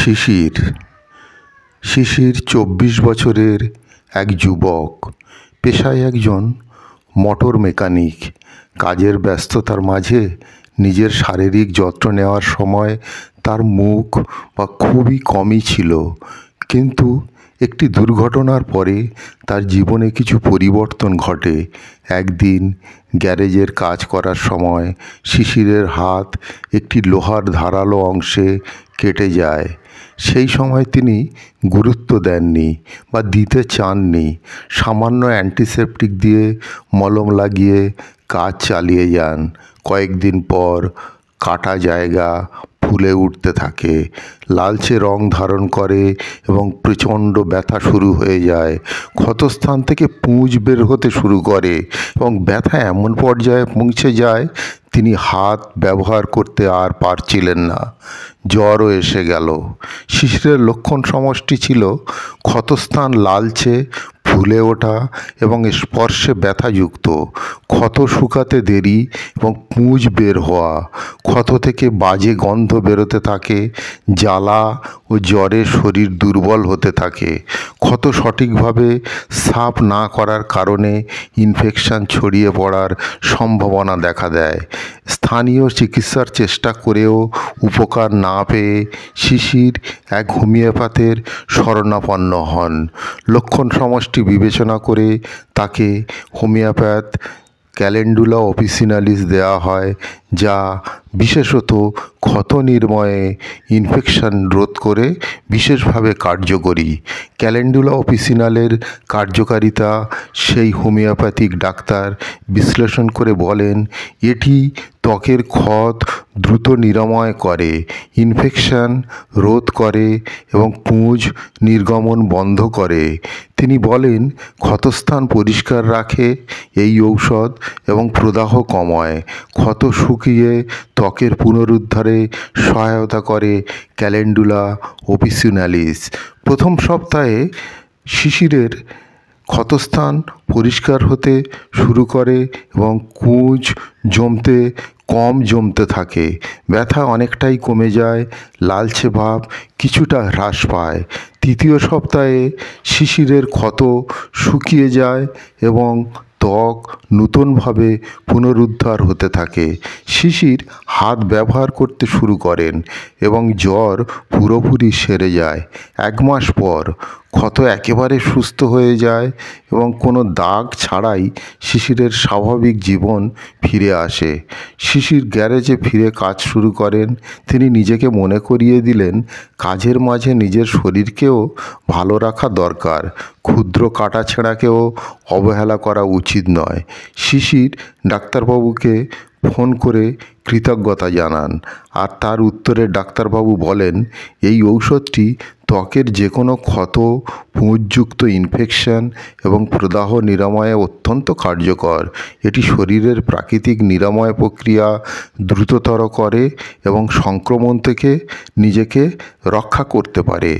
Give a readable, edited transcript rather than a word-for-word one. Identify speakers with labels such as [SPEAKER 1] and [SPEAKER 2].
[SPEAKER 1] শিশির। শিশির ২৪ বছরের এক যুবক, পেশায় একজন মোটর মেকানিক। কাজের ব্যস্ততার মাঝে নিজের শারীরিক যত্ন নেওয়ার সময় তার মুখ বা খুবই কমই ছিল। কিন্তু একটি দুর্ঘটনার পরে তার জীবনে কিছু পরিবর্তন ঘটে। একদিন গ্যারেজের কাজ করার সময় শিশিরের হাত একটি লোহার ধারালো অংশে কেটে যায়। সেই সময় তিনি গুরুত্ব দেননি বা দিতে চাননি। সামান্য অ্যান্টিসেপটিক দিয়ে মলম লাগিয়ে কাজ চালিয়ে যান। কয়েকদিন পর কাটা জায়গা ফুলে উঠতে থাকে, লালচে রং ধারণ করে এবং প্রচণ্ড ব্যথা শুরু হয়ে যায়। ক্ষতস্থান থেকে পুঁজ বের হতে শুরু করে এবং ব্যথা এমন পর্যায়ে পৌঁছে যায় তিনি হাত ব্যবহার করতে আর পারছিলেন না। জ্বরও এসে গেল। শিশিরের লক্ষণ সমষ্টি ছিল ক্ষতস্থান লালচে, ফুলে ওঠা এবং স্পর্শে ব্যথাযুক্ত, ক্ষত শুকাতে দেরি এবং পুঁজ বের হওয়া, ক্ষত থেকে বাজে গন্ধ বেরোতে থাকে, জ্বালা ও জ্বরে শরীর দুর্বল হতে থাকে। ক্ষত সঠিকভাবে সাফ না করার কারণে ইনফেকশন ছড়িয়ে পড়ার সম্ভাবনা দেখা দেয়। স্থানীয় চিকিৎসার চেষ্টা করেও উপকার না পেয়ে শিশির এক হোমিওপ্যাথের শরণাপন্ন হন। লক্ষণ সমষ্টি বিবেচনা করে তাকে হোমিওপ্যাথ ক্যালেন্ডুলা অফিসিনালিস দেওয়া হয়, যা বিশেষত ক্ষত নির্ময়ে ইনফেকশন রোধ করে বিশেষভাবে কার্যকরী। ক্যালেন্ডুলা অফিসিনালের কার্যকারিতা সেই হোমিওপ্যাথিক ডাক্তার বিশ্লেষণ করে বলেন, এটি ত্বকের ক্ষত দ্রুত নিরাময় করে, ইনফেকশন রোধ করে এবং পুঁজ নির্গমন বন্ধ করে। তিনি বলেন, ক্ষতস্থান পরিষ্কার রাখে এই ঔষধ এবং প্রদাহ কমায়। ক্ষত শুকিয়ে ত্বকের পুনরুদ্ধারে সহায়তা করে ক্যালেন্ডুলা অফিসিনালিস। প্রথম সপ্তাহে শিশিরের ক্ষতস্থান পরিষ্কার হতে শুরু করে এবং কুঁজ জমতে থাকে। ব্যথা অনেকটাই কমে যায়, লালচে ভাব কিছুটা হ্রাস পায়। তৃতীয় সপ্তাহে শিশিরের ক্ষত শুকিয়ে যায় এবং ত্বক নতুনভাবে পুনরুদ্ধার হতে থাকে। শিশির হাত ব্যবহার করতে শুরু করেন এবং জ্বর পুরোপুরি সেরে যায়। ১ মাস পর ক্ষত একেবারে সুস্থ হয়ে যায় এবং কোনো দাগ ছাড়াই শিশিরের স্বাভাবিক জীবন ফিরে আসে। শিশির গ্যারেজে ফিরে কাজ শুরু করেন। তিনি নিজেকে মনে করিয়ে দিলেন, কাজের মাঝে নিজের শরীরকেও ভালো রাখা দরকার। ক্ষুদ্র কাটাছেঁড়াকেও অবহেলা করা উচিত নয়। শিশির ডাক্তারবাবুকে ফোন করে কৃতজ্ঞতা জানান, আর তার উত্তরে ডাক্তারবাবু বলেন, এই ঔষধটি ত্বকের যে কোনো ক্ষত, পুঁজযুক্ত ইনফেকশন এবং প্রদাহ নিরাময়ে অত্যন্ত কার্যকর। এটি শরীরের প্রাকৃতিক নিরাময় প্রক্রিয়া দ্রুততর করে এবং সংক্রমণ থেকে নিজেকে রক্ষা করতে পারে।